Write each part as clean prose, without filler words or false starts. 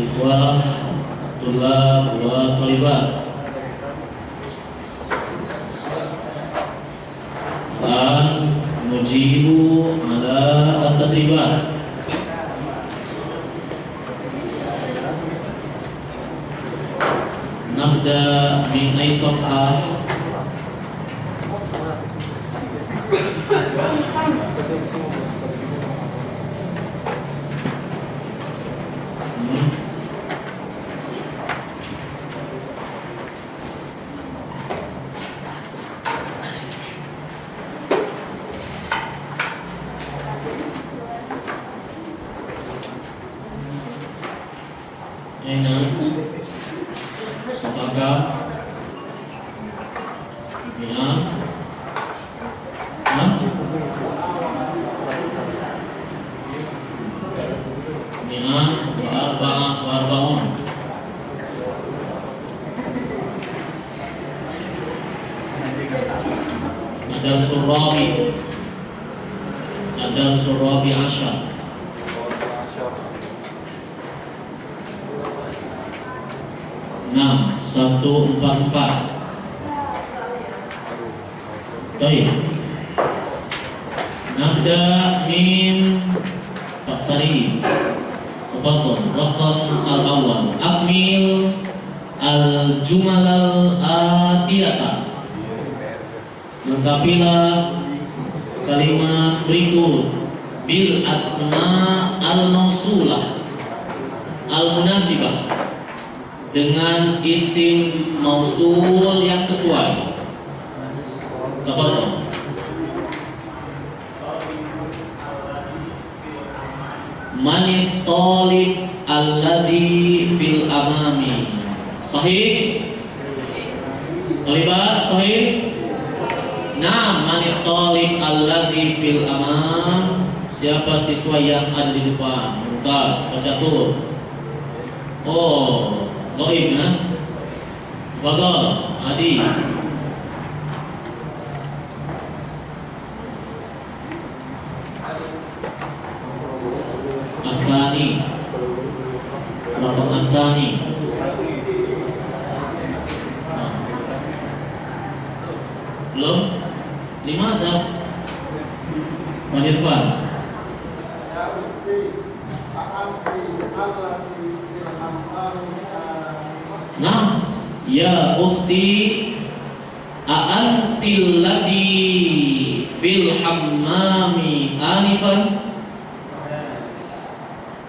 ikhwah tulab wa thalibat, dan mujibu ala at-tadribat. Nabda min ay safhah. Apakah ya? Ada surabi asyar. Nah, 144. Baik. Nabda min Faktari Wabaton Waton al-awwal Akmil al-jumal al-atiyata. Lengkapilah kalimat berikut bil asma al-mausulah al-munasibah, dengan isim mausul yang sesuai. Tafadhol. Manit talib alladhi fil amami. Sahih? Talibat sahih? Nah, manit talib alladhi fil amam. Siapa siswa yang ada di depan? Mumtaz, Catur. Oh, Goib ya? Fadhol, Adi. Asani. Raqam Asani. Belum? 5 ada. Manirfan. Nah, ya ukhti a'antil ladhi fil hammami anifan.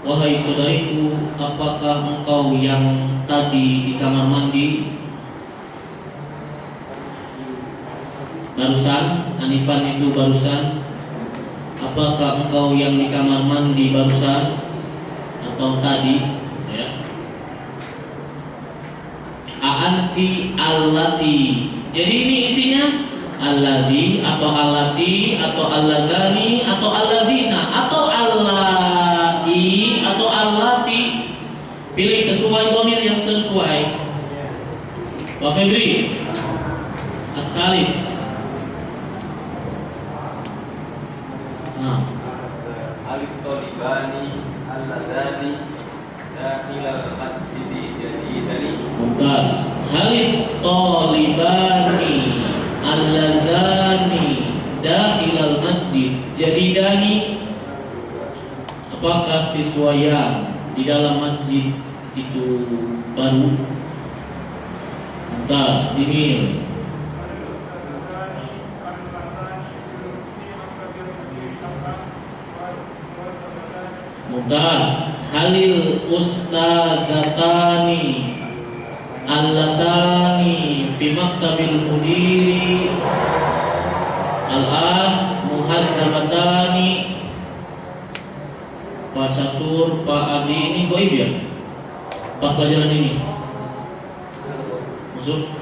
Wahai saudariku, apakah engkau yang tadi di kamar mandi? Barusan, anifan itu barusan. Apakah engkau yang di kamar mandi barusan atau tadi? Aanti allati. Jadi ini isinya alladhi atau allati atau alladhani atau alladhina atau allati atau allati. Pilih sesuai dhamir yang sesuai. Pak Febri Astalis. Nah, alif talibani alladhani dakhilal masjidi jadidani. Mumtaz. Halid talibani alladhani dakhilal masjid jadidani. Apakah siswa yang di dalam masjid itu baru? Mumtaz, dingin. Mumtaz. Halil ustadzatani allatani fi maktabil mudiri al-an muhadzabatani. Pak Catur, Pak Adi ini goib ya? Pas pelajaran ini masuk,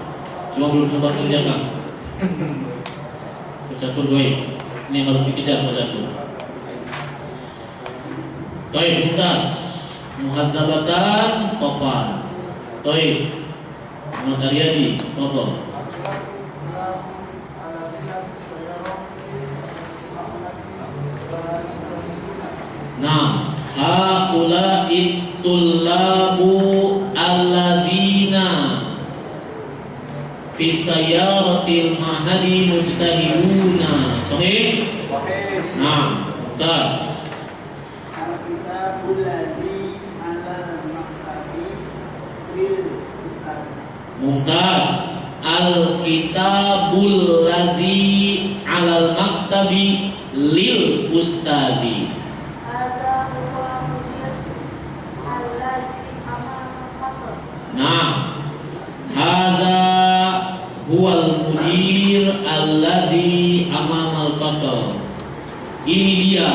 cuma belum sempat kerjakan. Pak Catur goib, ini harus dikejar Pak Catur. Baik, Mumtaz. Muhadzabatan sopan. Baik, Muhammad Aryadi, foto. Nah, haula tullabu alladzina fi sayyaratil mahadi mujtahiduna. Sahih? Nah, tas. Al-kitabul ladzi 'alal maktabi lil ustaz. Mumtaz. Al-kitabul ladzi 'alal maktabi lil ustadi. Hadza huwa mudir alladzi amama fasal. Nah, hadza huwal mudir alladzi amamal fasal. Ini dia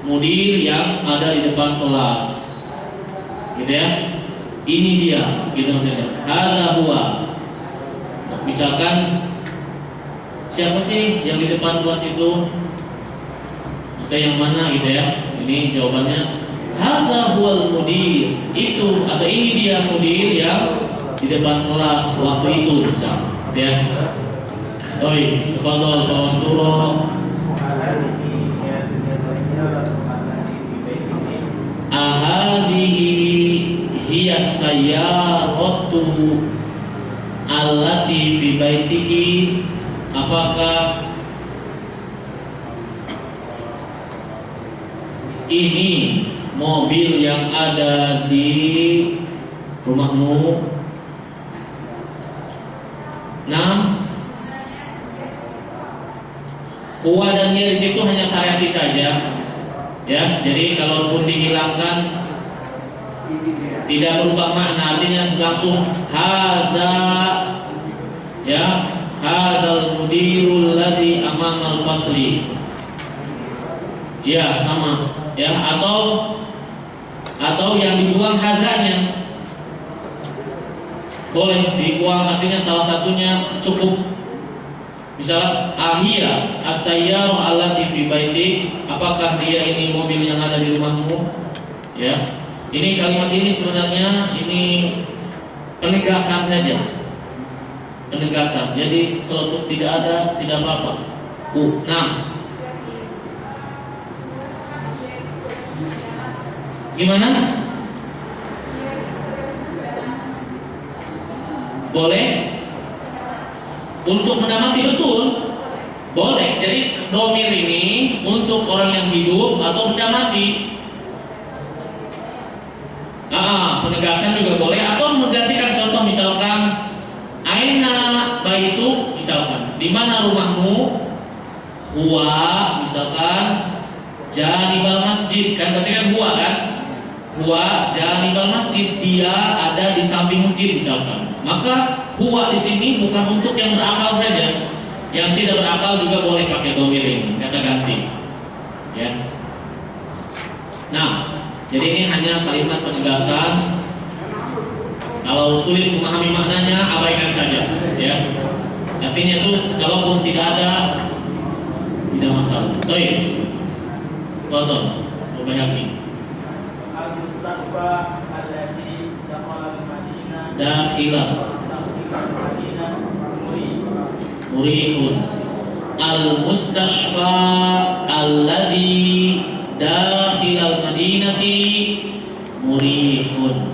mudir yang ada di depan kelas. Gitu ya. Ini dia, gitu maksudnya. Hadza huwa. Misalkan siapa sih yang di depan kelas itu? Atau yang mana gitu ya? Ini jawabannya hadza huwal mudir. Itu atau ini dia mudir yang di depan kelas waktu itu misal. Ya. Oi, tafadhal Pak Wasduro. Ahadihi hiya sayyaratu allati fi baitihi. Apakah ini mobil yang ada di rumahmu? Nah, huwa dan dia di situ hanya variasi saja. Ya, jadi kalaupun dihilangkan tidak berubah makna, artinya langsung hadza, ya, hadzal mudirul ladzi amamal fasli. Ya, sama. Ya, atau yang dibuang hadzanya. Boleh dibuang, artinya salah satunya cukup. Misalnya ahia as-sayyaru allati fi baiti, apakah dia ini mobil yang ada di rumahmu? Ya. Ini kalimat ini sebenarnya ini penegasan saja. Penegasan. Jadi kalau tidak ada tidak apa-apa. Nah. Gimana? Boleh? Untuk mendamati betul, boleh. Jadi domir ini untuk orang yang hidup atau benda mati. Penegasan juga boleh, atau menggantikan contoh misalkan aina baitu, misalkan di mana rumahmu? Huwa, misalkan janibal masjid, kan berarti kan huwa kan? Huwa janibal masjid, dia ada di samping masjid misalkan. Maka huwa di sini bukan untuk yang berakal saja, yang tidak berakal juga boleh pakai domir ini, kata ganti. Ya. Nah, jadi ini hanya kalimat penegasan. Kalau sulit memahami maknanya, abaikan saja. Ya. Artinya itu, kalaupun tidak ada, tidak masalah. Baik. Tonton, Al-Baihaqi. Al-Mustafa alladzi dakhala al-Madinah Dakhilah murihun. Al-mustashfa alladzi dakhilal madinati murihun.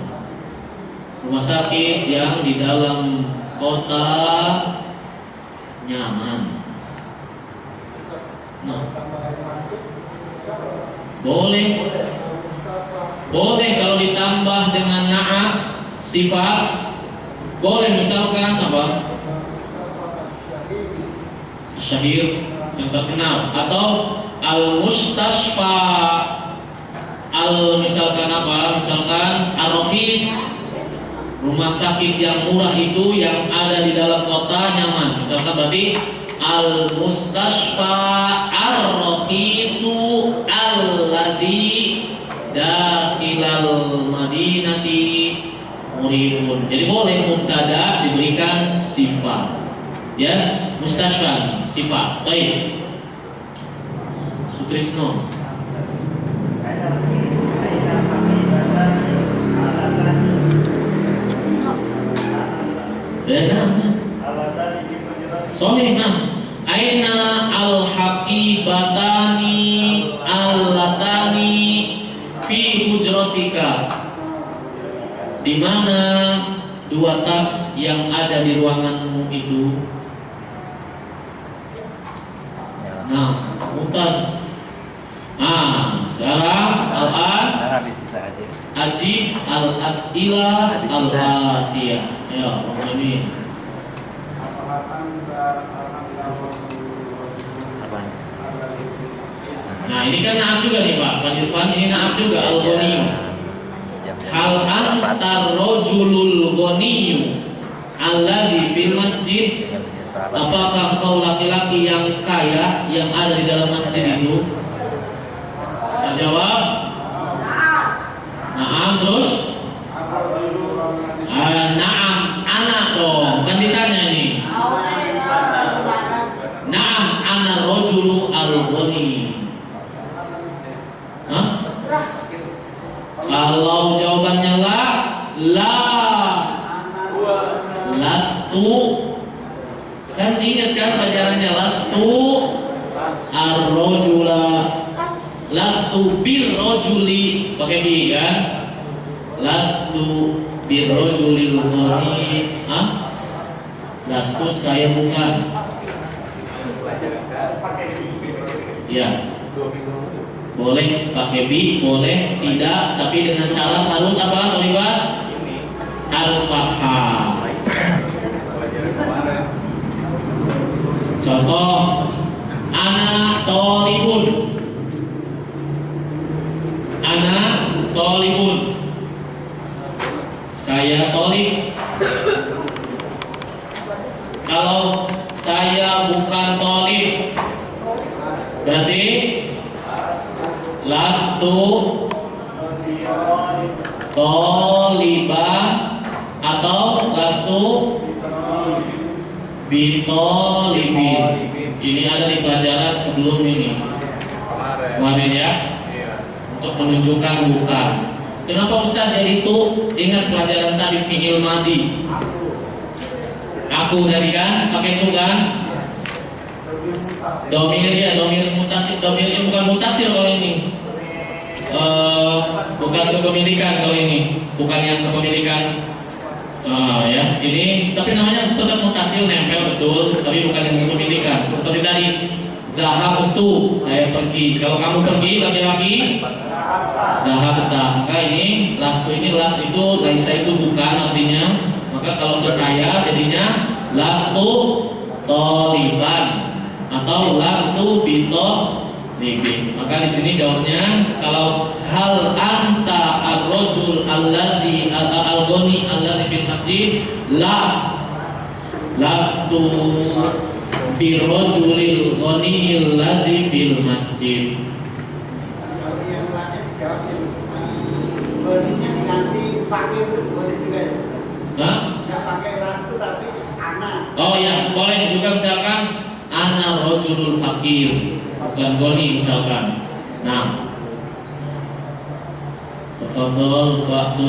Rumah sakit yang di dalam kota nyaman. Nah, boleh kalau ditambah dengan na'at sifat, boleh misalkan apa? Syahir yang terkenal, atau al-mustashfa misalkan apa? Misalkan ar-rakhis, rumah sakit yang murah itu yang ada di dalam kota nyaman. Misalkan berarti al-mustashfa ar-rakhisu alladzi dakhilal madinati murihun. Jadi boleh mubtada diberikan sifat. Ya, mustashfa sifat. Baik. Sutrisno. Sohih. Aina al-haqibatani allatani fi hujratika. Di mana dua tas yang ada di ruanganmu itu? Nah, mutas. Sekarang al-an ajib al-as'ilah al-atiyah. Ya, ini. Nah, ini kan naam juga nih Pak. Pak Irfan, ini naam juga al-ghani. Hal antar rajulul ghani alladzi fil masjid. Apakah kau laki-laki yang kaya yang ada di dalam masjid itu? Jawab. Naam, terus? Naam, anak dong. Kan ditanya nih. Naam, ana rajulu al-ghani. Hah? Kalau jawabannya la, lastu. Kan ingat kan pelajarannya lastu ar-rajula, lastu bir-rajuli, pakai bi kan? Lastu bir-rajulil ghani. Lastu, saya bukan. Ya. Boleh pakai bi, boleh tidak, tapi dengan syarat harus apa, Toliban? Harus fathah. Contoh, ana tolibun. Ana tolibun. Saya tolib. Kalau saya bukan tolib, berarti lastu tolibah atau lastu bitolibin. Ini ada di pelajaran sebelum ini kemarin ya, untuk menunjukkan bukan. Kenapa Ustaz jadi itu? Ingat pelajaran tadi fi'il madi. Aku tadi kan pakai itu kan. Domir ya, domir mutasir, domirnya bukan mutasir kalau ini. Bukan kepemilikan kalau ini, bukan yang kepemilikan. Ya, ini tapi namanya tetap mutasir, nempel betul, tapi bukan yang kepemilikan. Seperti tadi, zahabtu, saya pergi. Kalau kamu pergi laki-laki, zahabta. Maka ini lastu, ini las itu laisa itu bukan artinya. Maka kalau ke saya jadinya lastu toliban atau lastu bitolibin. Maka di sini jawabnya kalau hal anta ar-rajul alladzi al-ghani alladzi fil masjid, la lastu birrajulil ghani alladzi fil masjid. Kalau yang lain jawab yang bodinya diganti pakai boleh juga ya? Hah? Nggak pakai lastu tapi ana. Oh ya, boleh juga misalkan ana rajulul fakir, bukan ghani misalkan. Nah, tafadhol Pak.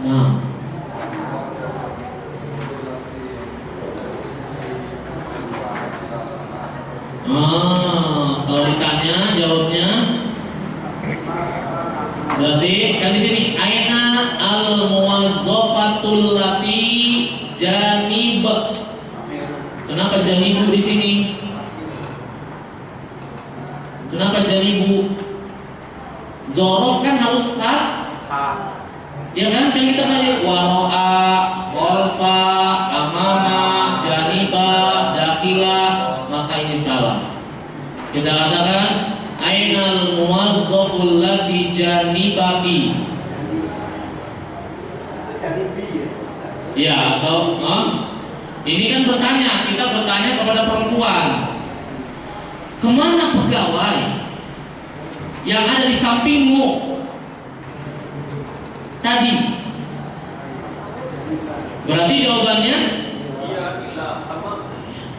Nah, kalau ditanya jawabnya berarti kan di sini aina al muwazzafatul lati janib. Kenapa janibu di sini? Kenapa janibu? Zorof kan harus ya kan? Kan kita belajar waro'a, khalfa, amama, janiba, dakhila. Maka ini salah. Kita katakan ainal muwazzaful ladzi janibaki. Jadi bi ya. Ya, atau ini kan bertanya, kita bertanya kepada perempuan. Kemana pegawai yang ada di sampingmu tadi? Berarti jawabannya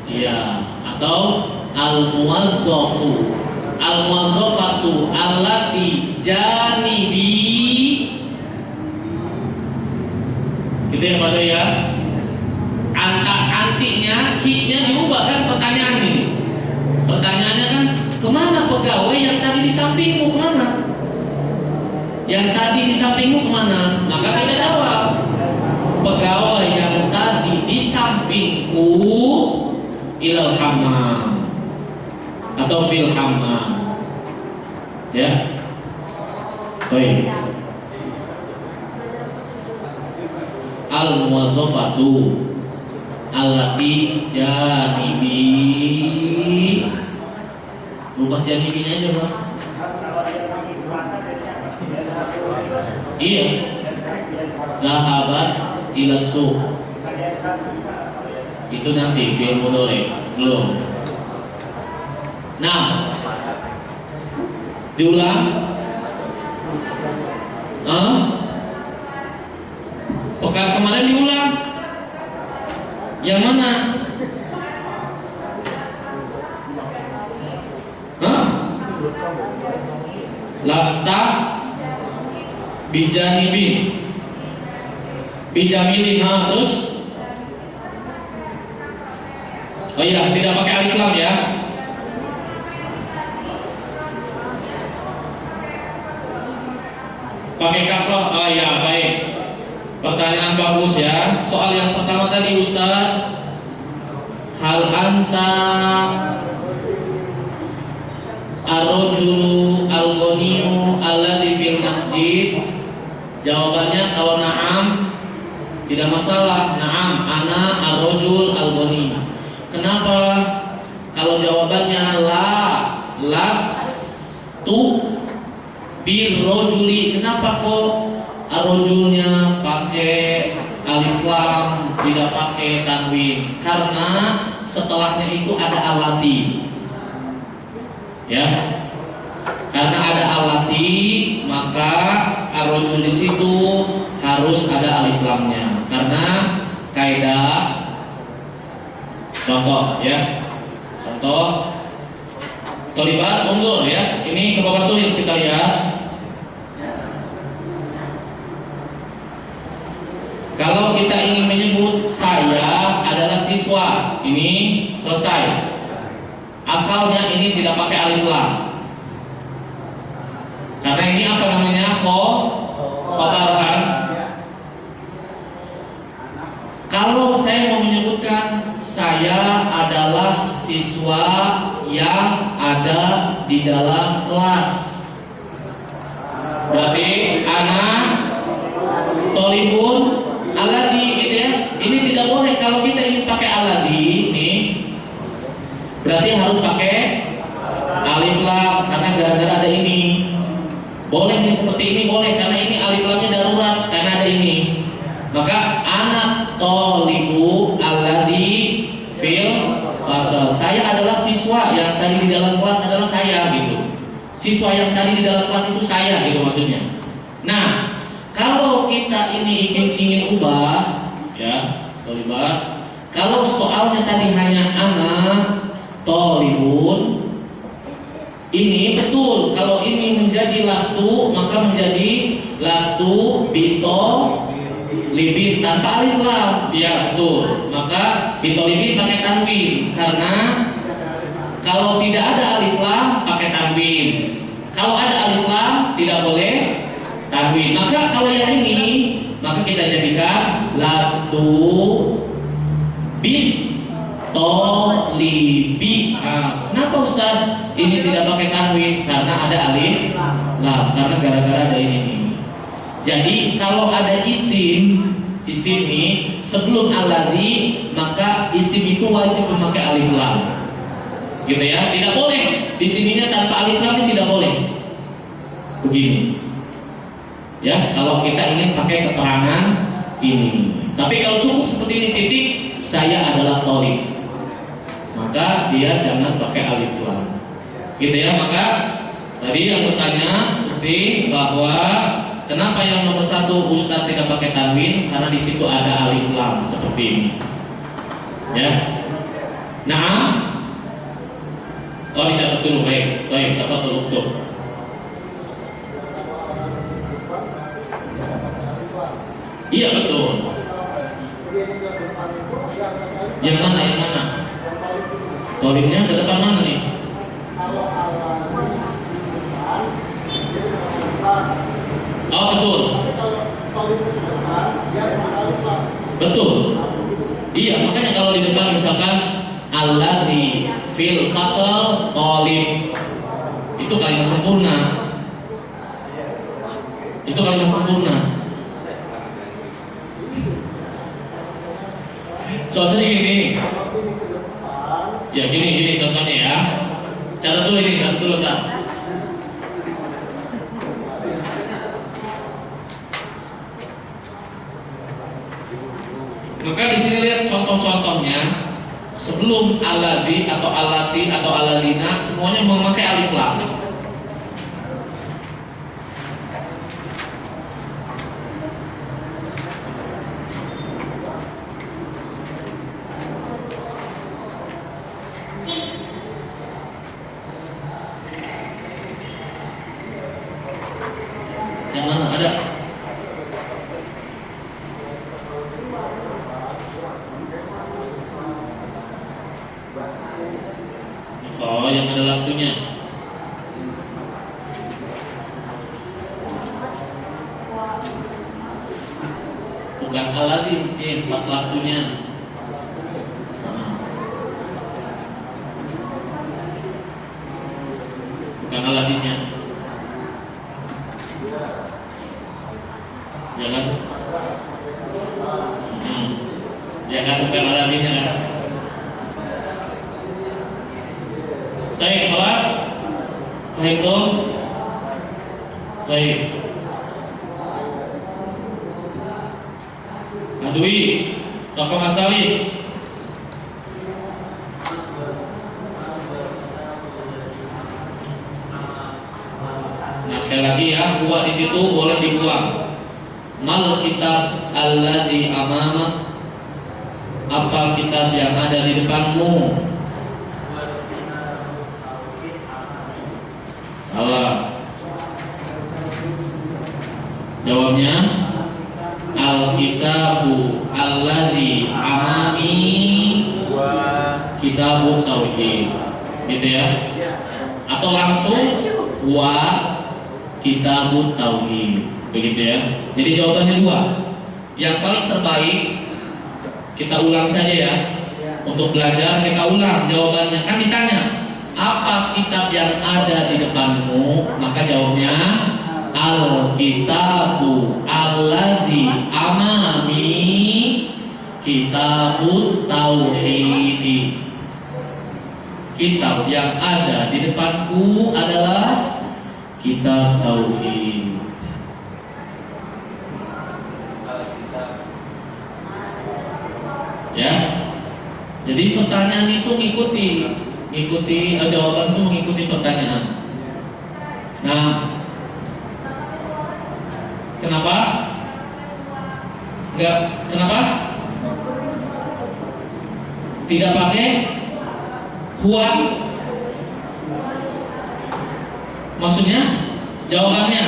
iya, atau al-muwazzafu, al-muwazzafatu allati janibi. Gitu ya Pak ya. Antinya, ki-nya diubah kan pertanyaan ini. Pertanyaannya kan yang tadi di sampingmu kemana? Maka kita jawab, pegawai yang tadi di sampingku ilal hammam atau fil hammam. Ya. Baik. Al muwazzafatu allati janibi. Rubah janibinya aja, Bang. Iya. Zahabat ila suq. Itu nanti fi'il mudhari, belum. Nah, diulang. Pekan kemarin diulang. Yang mana? Lasta bijanibin bijamilin. Terus oh iya, tidak pakai alif lam ya. Pakai kasrah. Oh iya, baik. Pertanyaan bagus ya. Soal yang pertama tadi Ustaz, hal anta ar-rajulu al-ghaniyu alladhi fil masjid? Jawabannya kalau na'am tidak masalah. Na'am, ana ar-rajul al-ghani. Kenapa? Kalau jawabannya la, lastu bir-rajuli, kenapa kok ar-rajulnya pakai alif lam, tidak pakai tanwin? Karena setelahnya itu ada alati. Ya. Karena ada alati, maka ar-rajul di situ harus ada alif lamnya. Karena kaidah, contoh ya. Contoh Tolibat undur ya. Ini ke papan tulis kita lihat. Kalau kita ingin menyebut saya adalah siswa, ini selesai. Asalnya ini tidak pakai alif lam. Karena ini apa namanya? Khobar kan? Kalau saya mau menyebutkan saya adalah siswa yang ada di dalam kelas, berarti anak tolibun aladi, gitu ya. Ini tidak boleh. Kalau kita ingin pakai aladi, nih berarti harus pakai alif lam. Karena gara-gara ada ini. Boleh nih seperti ini, boleh karena ini alif lamnya darurat karena ada ini. Maka anak tolibu aladi fil fasal. Saya adalah siswa yang tadi di dalam kelas adalah saya, gitu. Siswa yang tadi di dalam kelas itu saya, gitu maksudnya. Nah, kalau kita ini ingin ubah, ya, tolibat. Kalau soalnya tadi hanya anak tolibun, ini betul. Kalau ini menjadi lastu, maka menjadi lastu bito libin tanpa alif lam. Ya betul. Maka bito libin pakai tanwin. Karena kalau tidak ada alif lam pakai tanwin. Kalau ada alif lam tidak boleh tanwin. Maka kalau yang ini, maka kita jadikan lastu bin tolibi. Kenapa Ustaz ini tidak pakai tanwin? Karena ada alif lam. Karena gara-gara ada ini. Jadi kalau ada isim nih sebelum alladzi, maka isim itu wajib memakai alif lam. Gitu ya. Tidak boleh di sininya tanpa alif lam, tidak boleh. Begini. Ya, kalau kita ingin pakai keterangan ini. Tapi kalau cukup seperti ini titik, saya adalah tolib, maka dia jangan pakai alif lam. Gitu ya. Maka tadi yang bertanya seperti bahwa kenapa yang nomor 1 Ustaz tidak pakai tanwin? Karena di situ ada alif lam seperti ini. Ya. Nah, oh dicatat dulu, baik. Baik, dapat tutup. Iya betul. Yang mana? Yang mana? Tolibnya ke depan mana nih? Oh betul, Tapi kalau tolib itu depan, dia sama alif lam. betul. Nah, begitu. Iya, makanya kalau di depan misalkan alladzi fil fasal talib, itu kalimat sempurna. Itu kalimat sempurna. Contohnya gini, Kalau ini ke depan, ya gini contohnya ya. Catat dulu ini, catat dulu tak. Maka di sini lihat contoh-contohnya. Sebelum alladzi atau allati atau alladina semuanya memakai alif lam. Yang mana ada? Oh, yang ada lastunya. Bukan alladzi, pas lastunya. Bukan alladinya. Jangan. Jangan bukan alladinya kan. Baik, kelas. Waalaikum. Baik. Adui, tokoh masalis. Nah, sekali lagi ya, buat di situ boleh dibuang. Mal kitab alladzi amamak. Apa kitab yang ada di depanmu? Salah. Jawabnya Al-kitabu alladzi amami kitabut tauhid. Gitu ya. Atau langsung wa kitabut tauhid. Begitu ya. Jadi jawabannya dua. Yang paling terbaik kita ulang saja ya. Untuk belajar kita ulang jawabannya. Kan ditanya apa kitab yang ada di depanmu? Maka jawabnya Al-kitabu alladzi amami kitabut tauhid. Kitab yang ada di depanku adalah kitab tauhid. Ya. Jadi pertanyaan itu mengikuti jawaban itu mengikuti pertanyaan. Nah, kenapa? Enggak, kenapa? Tidak pakai huwa? Maksudnya? Jawabannya?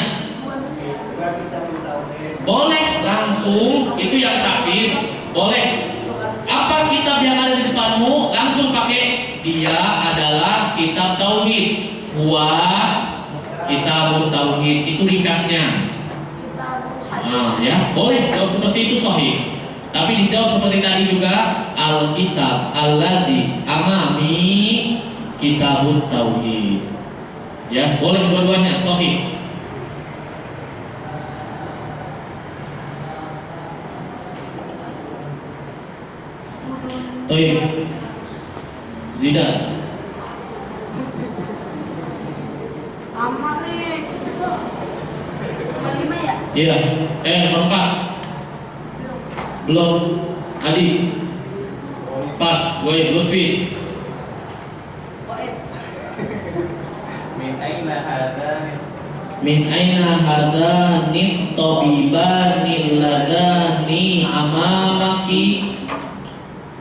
Boleh langsung, itu yang praktis. Boleh. Apa kitab yang ada di depanmu? Langsung pakai. Dia adalah kitab tauhid. Huwa kitabut tauhid. Itu ringkasnya. Nah, ya, boleh jawab seperti itu sahih. Tapi dijawab seperti tadi juga Al-kitab alladzi amami kitabut tauhid. Ya, boleh dua-duanya sahih. Baik. Zidan. Amal nih. Kelima ya? Iya. Nomor 4. Belum. Adi. Pas. Gue Lutfi. Min aina hadani tabibani ladani amamaki.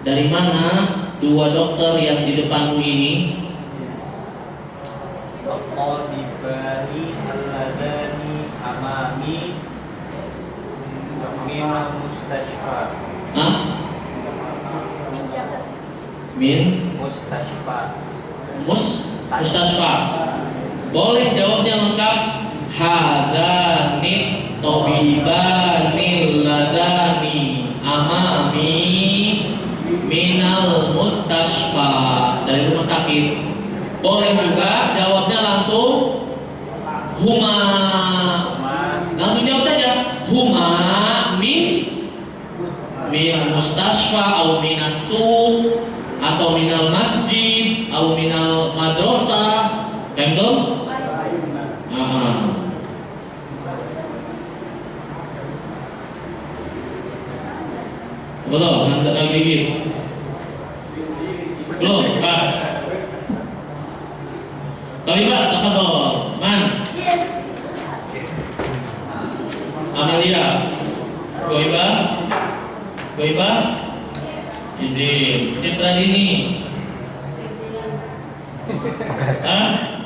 Dari mana dua dokter yang di depanmu ini? Tabibani alladani amami min mustashfa. Hah? Min Mustashfa. Mustasfa. Boleh jawabnya lengkap. Hadani Tabibanil ladani amami minal mustashfa, dari rumah sakit. Boleh juga jawabnya langsung huma. Langsung jawab saja huma min mustashfa atau minas suq atau minal masjid atau minal madrasah. Betul? Belum, anda lagi belum, pas. Kalimat, tafadhol. Man? Amalia. Goibah? Izin. Citra Dini. Hah?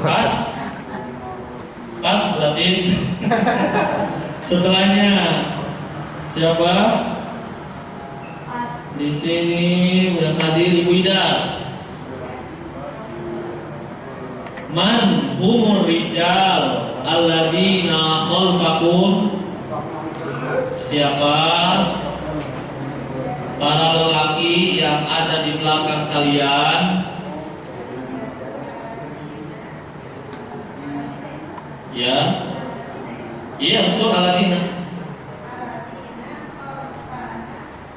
Pas? Pas berarti setelahnya siapa? Di sini yang hadir Ibu Ida. Man humur rijal alladzina khalfakum? Siapa para lelaki yang ada di belakang kalian? Ya. Iya, betul alladzina.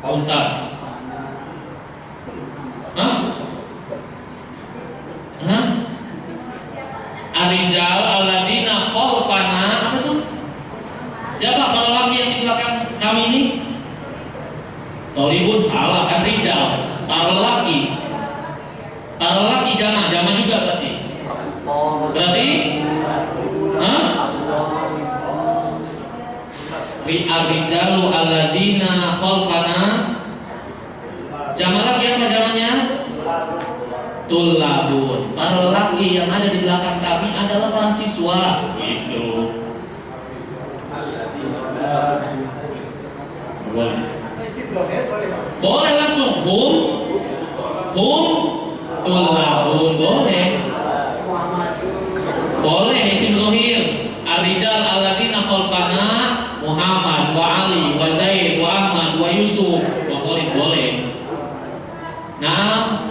Untas. Arijal alladzina khalfana, apa tuh? Siapa para lelaki yang di belakang kami ini? Tolibun salah, kan rijal, para lelaki. Para lelaki jama juga berarti. Berarti Ar-rijalu alladzina khalfana. Jama lagi apa jamanya? Tulabun. Para lelaki yang ada di belakang kami adalah para siswa. Gitu. Boleh langsung hum tulabun, boleh. Boleh isim dhohir. Ar-rijal alladzina khalfana Muhammad wa Ali wa Zaid wa Ahmad wa Yusuf wa Khalid, boleh. Nah,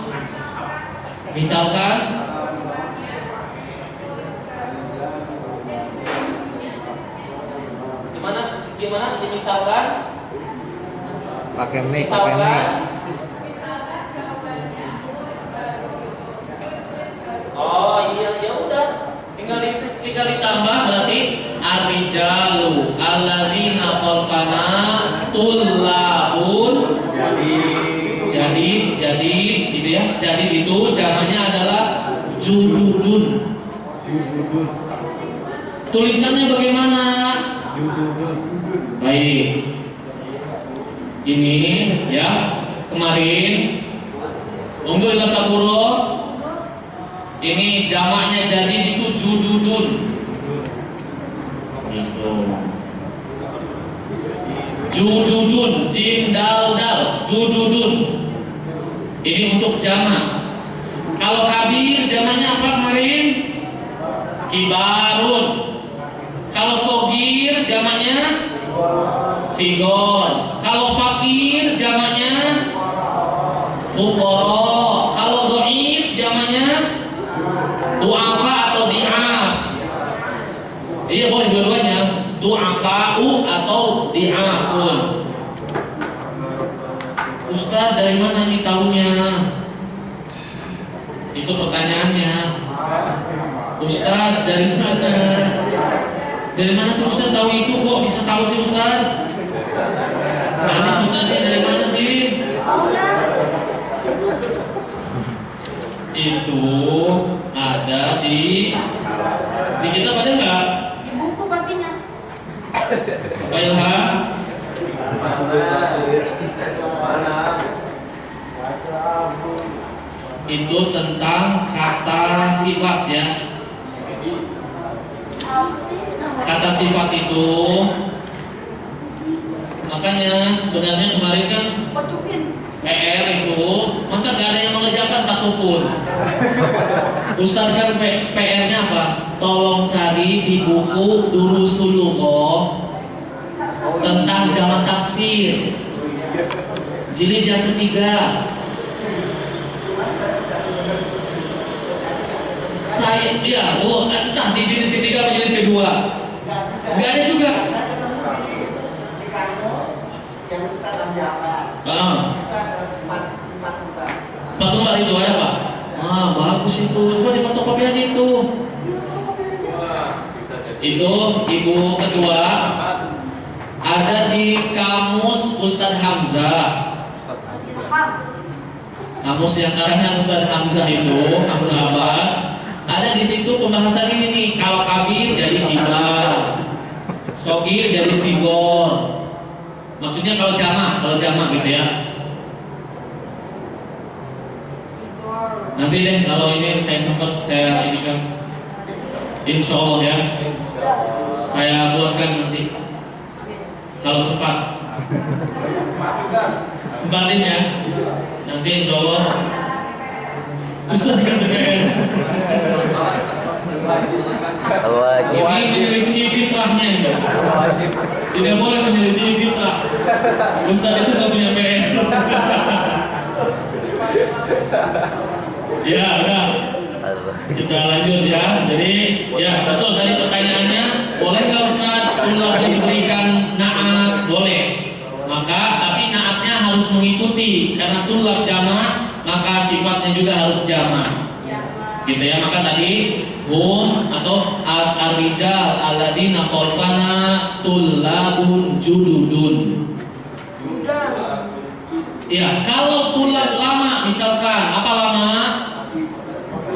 misalkan gimana dimisalkan? Pakai mic, Misalkan, oh iya, ya udah, tinggal ditambah berarti ar-rijalu alladzina khalfana tullabun. Jadi gitu ya. Jadi itu jamannya adalah jududun. Tulisannya bagaimana? Baik. Ini ya, kemarin untuk ila sapuro ini jamaknya jadi itu jududun. Gitu. Jududun, jim dal dal, jududun. Ini untuk jamak. Kalau kabir jamaknya apa kemarin? Kibarun. Kalau sogir jamaknya sigon. Kalau fakir jamaknya fuqara. Kalau dhaif jamaknya du'afa atau di'af. Iya, boleh dua-duanya, du'afa'u atau di'afun. Ustaz, dari mana nih tahunya? Itu pertanyaannya. Ustaz, dari mana? Dari mana sih Ustaz tahu itu? Kok bisa tahu sih Ustaz? Nanti Ustaznya dari mana sih? Itu ada di kitab ada nggak? Di buku pastinya. Pak Ilham? Mana? Itu tentang kata sifat ya. Kata sifat itu, makanya sebenarnya kemarin kan PR itu masa gak ada yang mengerjakan satu satupun. Ustaz kan PR-nya apa? Tolong cari di buku Durus Hulukoh tentang jamak taksir jilid yang ketiga. Saya entah di jilid ketiga atau jilid kedua. Nggak ada juga. Di kamus yang Ustaz ambil atas. Itu ada 4 lembar. 4 lembar itu ada Pak? Bagus itu. Coba di fotokopi aja itu. Itu ibu kedua ada di kamus Ustadz Hamzah. Kamus yang karangnya Ustadz Hamzah itu, Hamzah Abbas. Ada di situ pembahasan ini nih. Kalau kabir jadi kiblat, sogir jadi sigor. Maksudnya kalau jamak gitu ya. Nanti deh kalau ini saya sempat saya ini kan, insya Allah ya, saya buatkan nanti kalau sempat. Sempatin ya. Nanti insya Allah bisa dikasih PR. Wajib. Ini menyelisih fitrahnya itu. Tidak boleh menyelisih fitrah. Ustaz itu nggak punya PR. Ya, udah. Sudah lanjut ya. Jadi, ya betul tadi pertanyaannya, boleh nggak Ustaz tulab diberikan naat? Boleh. Maka tapi naatnya harus mengikuti karena tulab jamak, maka sifatnya juga harus jamak. Gitu ya. Maka tadi hum atau ar-rijal alladzina khalfana tulabun jududun. Ya, kalau tulab lama misalkan apa lama?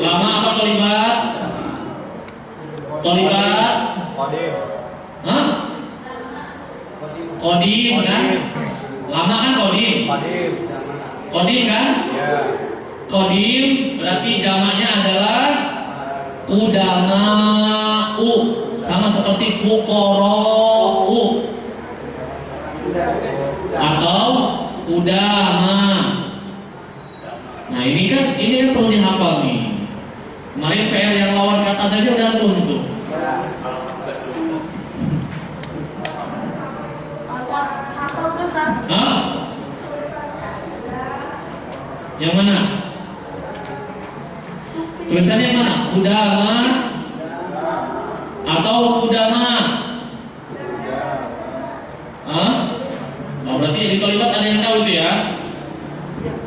Lama apa tolibat? Tolibat? Hah? Kodim kan? Lama kan kodim? Kodim kan? Kodim berarti jamaknya adalah kudama'u, sama seperti fuqara'u atau kudama. Nah ini kan perlu dihafal nih. Kemarin PR yang lawan kata saja udah tuh. Hah? Yang mana? Tulisannya yang mana? Kudama atau kudama? Hah? Oh, berarti di kalimat ada yang tahu itu ya.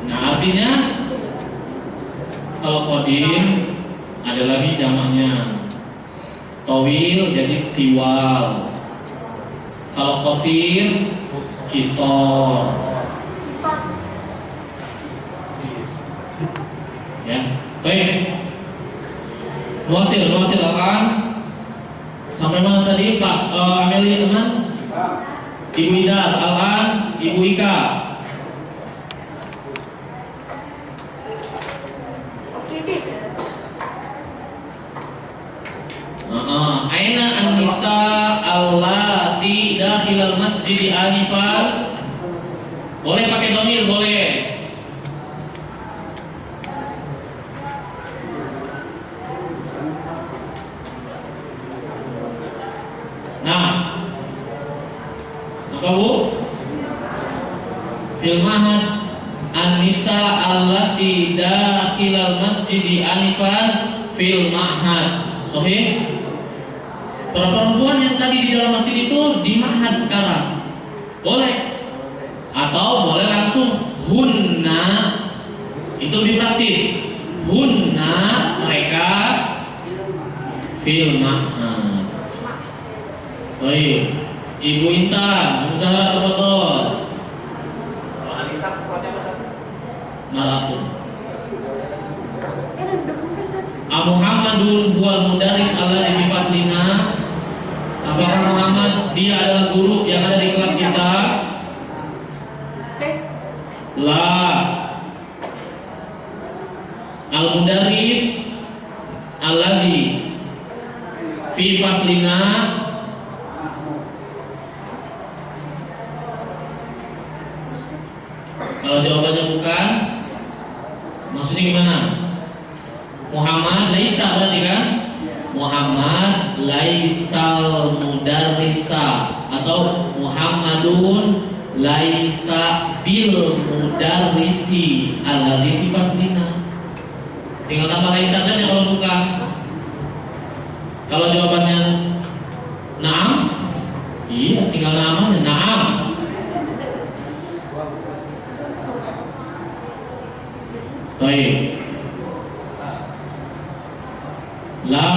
Nah artinya kalau kodim ada lagi jamaknya. Towil jadi tiwal. Kalau kosir kisor. Ya, baik. Nuasil akan sampai mana tadi pas Amelia teman? Ibu Ida, Alhan, Ibu Ika. Aina an-nisa allati dakhilal masjid anifan. Boleh pakai dhamir, boleh. Nah, apa Bu? Fil mahad an-nisa allati dakhilal masjid anifan fil mahad. Sahih? Perempuan yang tadi di dalam masjid itu di mahad sekarang. Boleh. Atau boleh langsung hunna. Itu lebih praktis. Hunna mereka fil mahad. Baik. Ibu Intan, Zahra Tafadhol. Kalau Anissa kuatnya apa? Malatun. Muhammadun huwal mudaris alladzi fi faslina. Apakah Muhammad dia adalah guru yang ada di kelas kita? La. Al-mudaris alladzi fi faslina. Kalau jawabannya bukan, Maksudnya gimana? Muhammad laisa berarti kan? Muhammad laisal mudarrisa atau Muhammadun laisa bil mudarrisi alladzi fi faslina. Tinggal tambah laisa saja kalau buka. Kalau jawabannya na'am, iya tinggal na'am aja, na'am. Baik. La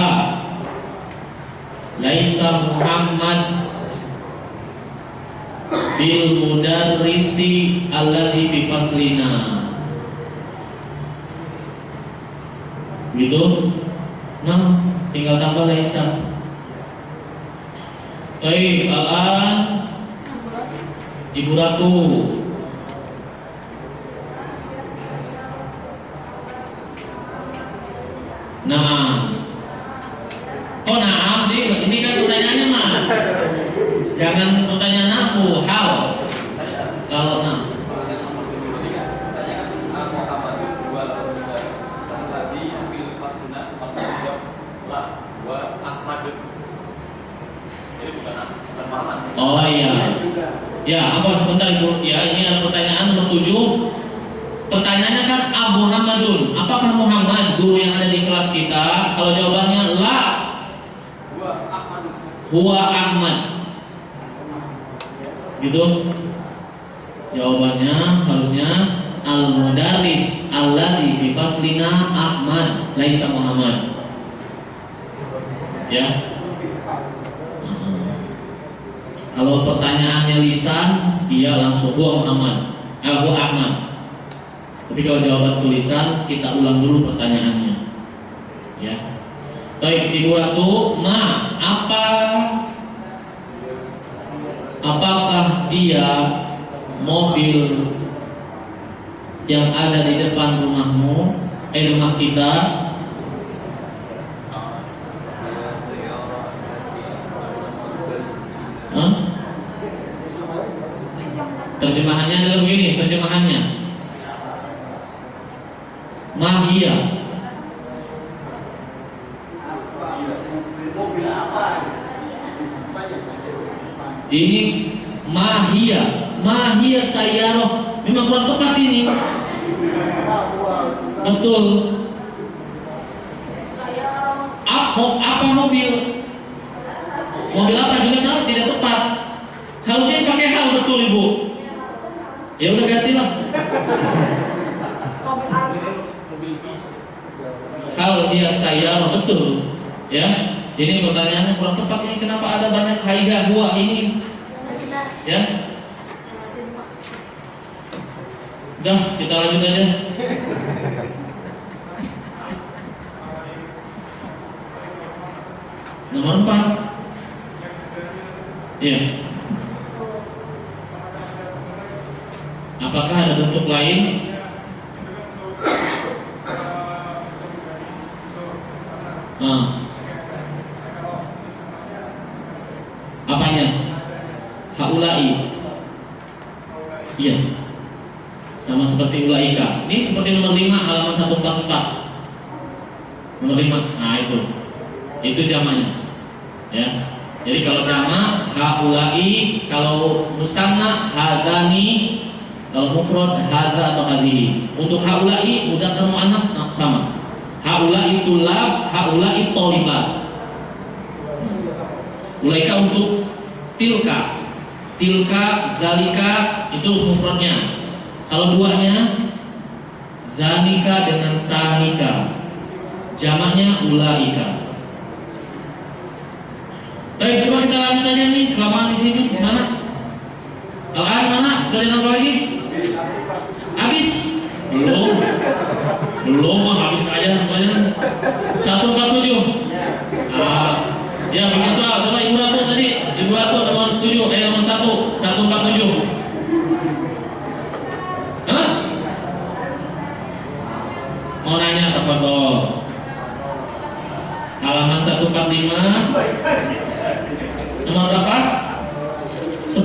laisa Muhammad bil mudarrisi alladzi fi faslina. Gitu? Nah, tinggal tambah laisa. Baik, Ibu Ratu. Nah, kok naam sih? Ini kan pertanyaannya mah. Jangan pertanyaan aku, hal. Kalau nah. Oh iya. Ya, apa sebentar Ibu? Ya, ini ada pertanyaan nomor 7. Pertanyaannya kan Abu Muhammadun. Apakah Muhammad guru yang ada di kelas kita? Kalau jawabannya la, huwa Ahmad. Gitu. Jawabannya harusnya al-mudarris alladzi fi faslina Ahmad laisa Muhammad. Ya. Kalau pertanyaannya lisan, dia langsung huwa Muhammad, huwa Ahmad. Tapi kalau jawaban tulisan, kita ulang dulu pertanyaannya. Ya. Baik, Ibu Ratu, apakah dia mobil yang ada di depan rumahmu, rumah kita? Hah? Terjemahannya adalah begini, terjemahannya. Mahia. Mobil apa? Ini mahia sayyarah. Memang kurang tepat ini. Betul. Apa mobil? Mobil apa juga salah, tidak tepat. Harusnya pakai hal, betul Ibu. Ya udah gantilah. Hal dia sayyarah, betul. Ya. Ini pertanyaannya kurang tepat ini, kenapa ada banyak haidah huwa ini? Ya. Udah, kita lanjut aja. Nomor 4. Iya. Apakah ada bentuk lain? Apanya? Haulai. Iya. Sama seperti ulaika. Ini seperti nomor 5 halaman 144. Nomor 5. Nah, itu jamannya. Ya. Jadi kalau jama haulai, kalau musanna hadani, kalau mufrad hadza atau hadhihi. Untuk haulai mudzakkar muannas sama. Haulai tulab, haulai thalibat. Ulaika untuk tilka, zalika itu mufradnya. Kalau duanya zalika dengan tanika, jamaknya ulaika. Baik, coba kita lanjut aja nih, kelamaan di sini. Mana? Mana? Kalian apa lagi? Habis? Belum mah habis aja namanya. 147. Ya bikin soal. Coba Ibu Ratu tadi. Ibu Ratu nomor 7, nomor 1, 147. Hah? Mau nanya tafadhol. Halaman 145. Nomor berapa? 10.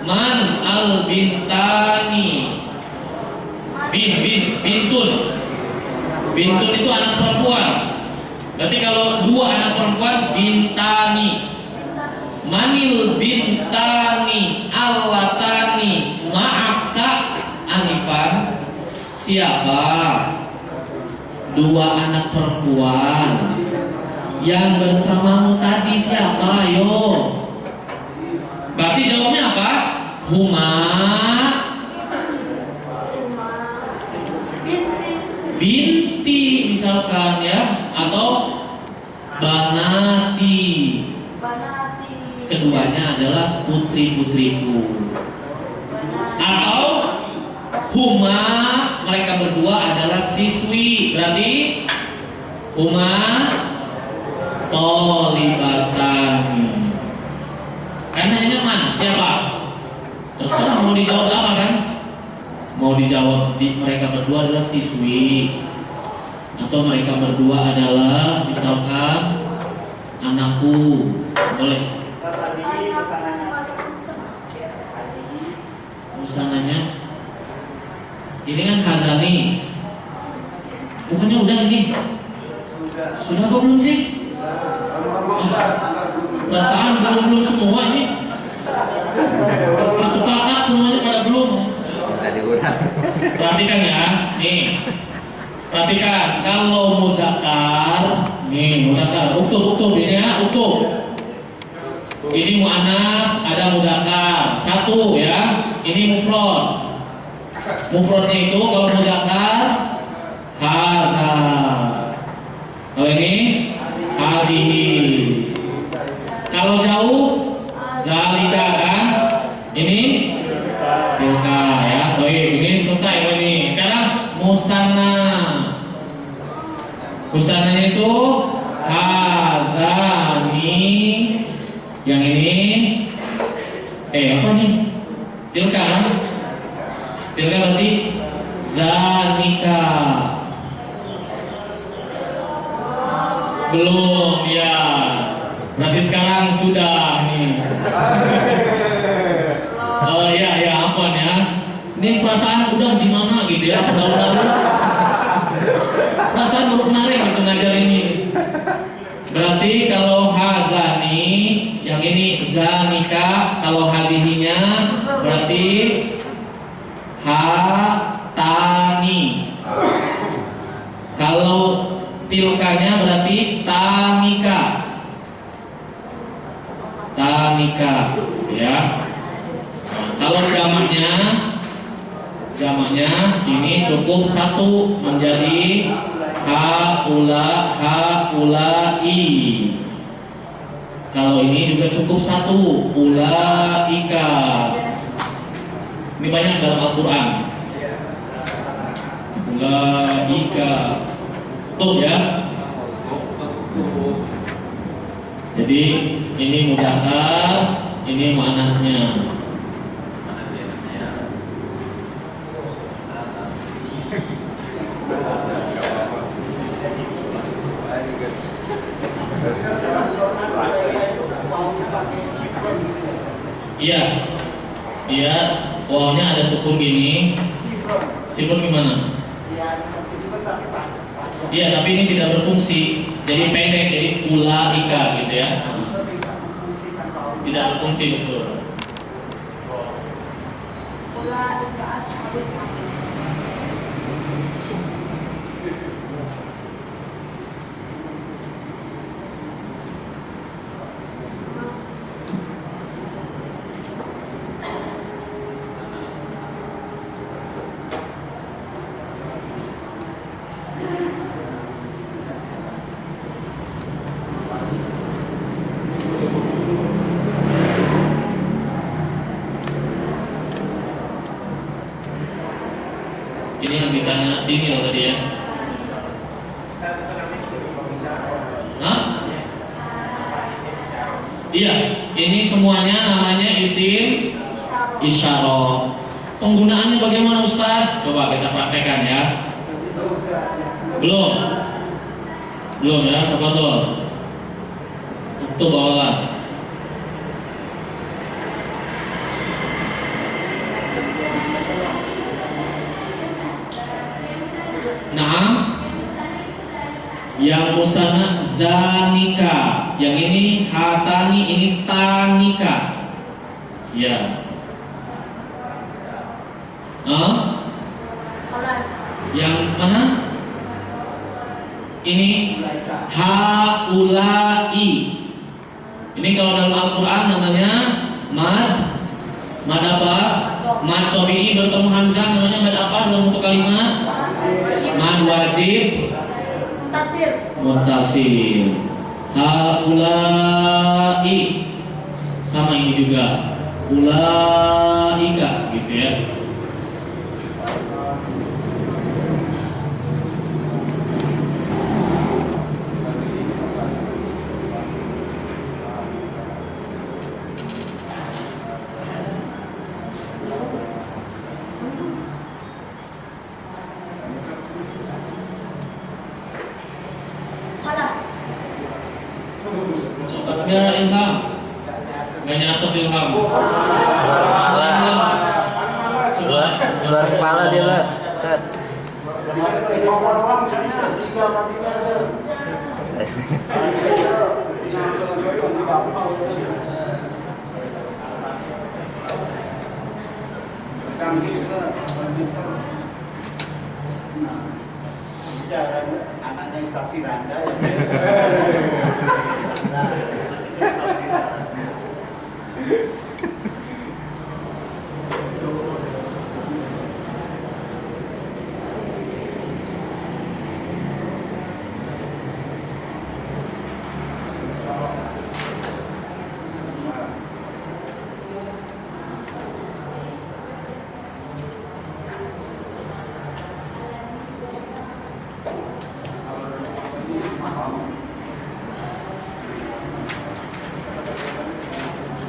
Man al bintani. Bintun. Bintun itu anak perempuan. Berarti kalau dua anak perempuan, bintani. Manil bintani allatani ma'aka anifan. Siapa dua anak perempuan yang bersamamu tadi? Siapa? Ayo. Berarti jawabnya apa? Huma binti misalkan ya, atau banati. Keduanya adalah putri-putriku. Atau huma, mereka berdua adalah siswi. Berarti huma tolibatan. Karena ini mana? Siapa? Terserah mau dijawab apa kan? Mau dijawab mereka berdua adalah siswi, atau mereka berdua adalah misalkan anakku. Boleh. Busananya ini kan hadani. Bukannya udah ini? Sudah apa belum sih? Perasaan belum semua ini. Sepakat semuanya pada belum. Perhatikan ya, nih. Perhatikan kalau mudzakkar, nih mudzakkar, uktub ini ya, uktub. Ini muannas, ada mudzakkar. Satu ya, ini mufrad. Mufradnya itu kalau mudzakkar hadza. Kalau ini hadihi. Kalau jauh zalika kan? Ini tilka ya. Baik, ini selesai ini. Sekarang musanna. Musannanya itu hadzani. Yang ini apa nih? Tilka kan? Tilka berarti zalika. Belum ya. Berarti sekarang sudah nih. Oh ya, afwan ya. Ini perasaan udah di mana gitu ya, lalu perasaan baru kemarin gitu ngajar ini. Berarti kalau hadani, yang ini zanika, kalau hadihinya berarti hatani. Kalau tilkanya berarti tanika. Tanika ya. Kalau jamaknya ini cukup satu menjadi haulai. Kalau ini juga cukup satu, ulaika. Ini banyak dalam Al-Quran. Ulaika. Tuh ya. Jadi ini mudzakkar, ini muannasnya. Iya, wawnya ada sukun gini. Sifun gimana? Iya, tapi ini tidak berfungsi. Jadi pendek, jadi ulaika gitu ya. Tidak berfungsi betul. Ini yang ditanya tinggi tadi ya. Hah? Iya, ini semuanya namanya isim isyarah. Penggunaannya bagaimana Ustaz? Coba kita praktekkan ya. Belum ya, tafadhol. Untuk bawalah. Naam. Yang musana zanika. Yang ini hatani, ini tanika. Ya. Alas. Yang mana? Ini haulai. Ini kalau dalam Al-Quran namanya mad. Mad apa? Mad tabi'i bertemu hamzah namanya mad apa dalam satu kalimat? Mad wajib Mutasir. muttasil. Haulai. Sama ini juga. Ulaika gitu ya. Alas. Ya ilham. Gak nyatet ilham. Keluar kepala dia, Pak. Ustaz. Anaknya Istati Randa ya.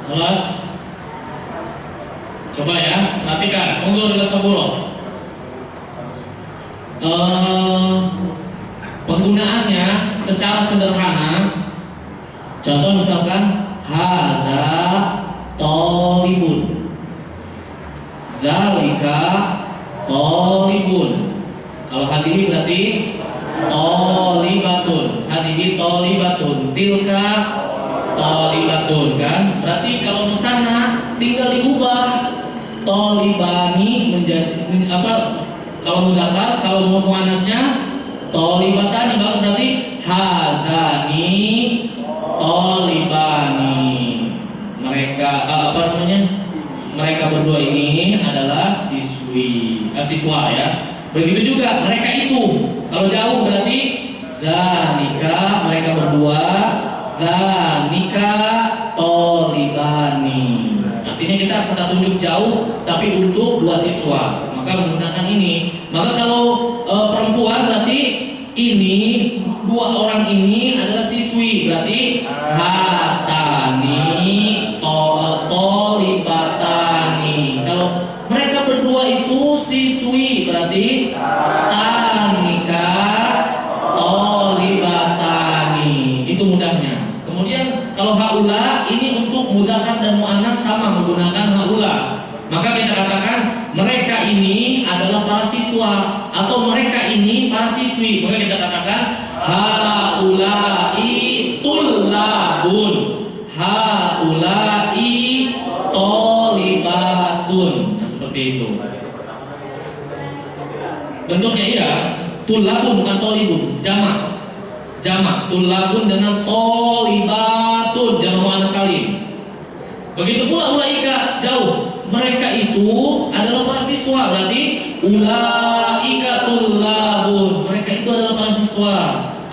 Jelas? Coba ya, perhatikan. Unzur ila saburo. Penggunaannya secara sederhana. Contoh misalkan hada tolibun, zalika tolibun. Kalau hadihi berarti tolibatun, hadihi tolibatun, tilka tolibatun kan? Berarti kalau di sana tinggal diubah tolibani menjadi apa? Kalau mudzakkar, kalau muannasnya tolibatani, berarti hadani tolibani. Mereka apa namanya? Mereka berdua ini adalah siswa ya. Begitu juga mereka itu. Kalau jauh berarti zanika, mereka berdua. Zanika tolibani. Artinya kita tunjuk jauh, tapi untuk dua siswa, maka menggunakan ini. Maka kalau perempuan berarti ini dua orang ini adalah siswi, berarti hatani tolibatani. Kalau mereka berdua itu siswi, berarti tanika tolibatani. Itu mudahnya. Kemudian kalau haula ini untuk mudzakkar dan muannas sama menggunakan haula. Maka kita katakan mereka ini adalah para siswa atau mereka ini para siswi. Maka kita katakan haulai tullabun, haulai tolibatun. Nah, seperti itu. Bentuknya ya, tullabun bukan tolibun, jamak. Jamak tullabun dengan tolibatun, jamak muannas salim. Begitu pula ulaika jauh. Mereka itu adalah para siswa, berarti ulaika tullabun. Mereka itu adalah para siswa.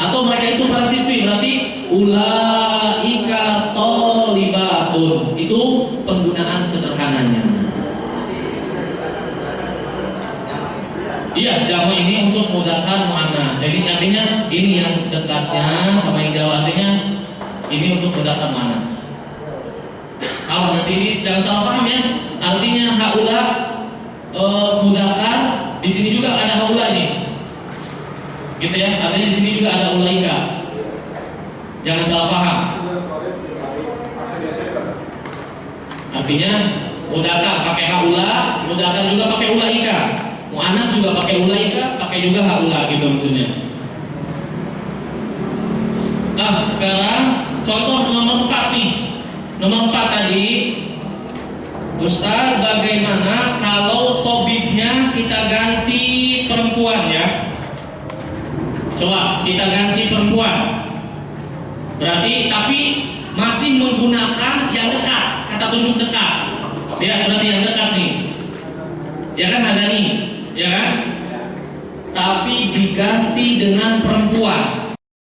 Atau mereka itu para siswi, berarti ulaika tolibatun. Itu penggunaan sederhananya. Iya, jamak ini untuk mudzakkar muannas. Jadi artinya ini yang dekatnya sama yang jauh, artinya ini untuk mudzakkar muannas. Kalau nanti ini jangan salah paham ya. Artinya haula mudzakkar, di sini juga ada haula ini. Gitu ya. Artinya di sini juga ada ulaika. Jangan salah paham. Artinya mudzakkar pakai haula, mudzakkar juga pakai ulaika. Mu'annas juga pakai ulaika, pakai juga haula gitu maksudnya. Nah, sekarang contoh nomor 4 nih. Nomor 4 tadi, Ustaz, bagaimana kalau tobibnya kita ganti perempuan ya? Coba kita ganti perempuan. Berarti tapi masih menggunakan yang dekat, kata tunjuk dekat. Ya, berarti yang dekat nih. Ya kan ada nih, ya kan? Tapi diganti dengan perempuan.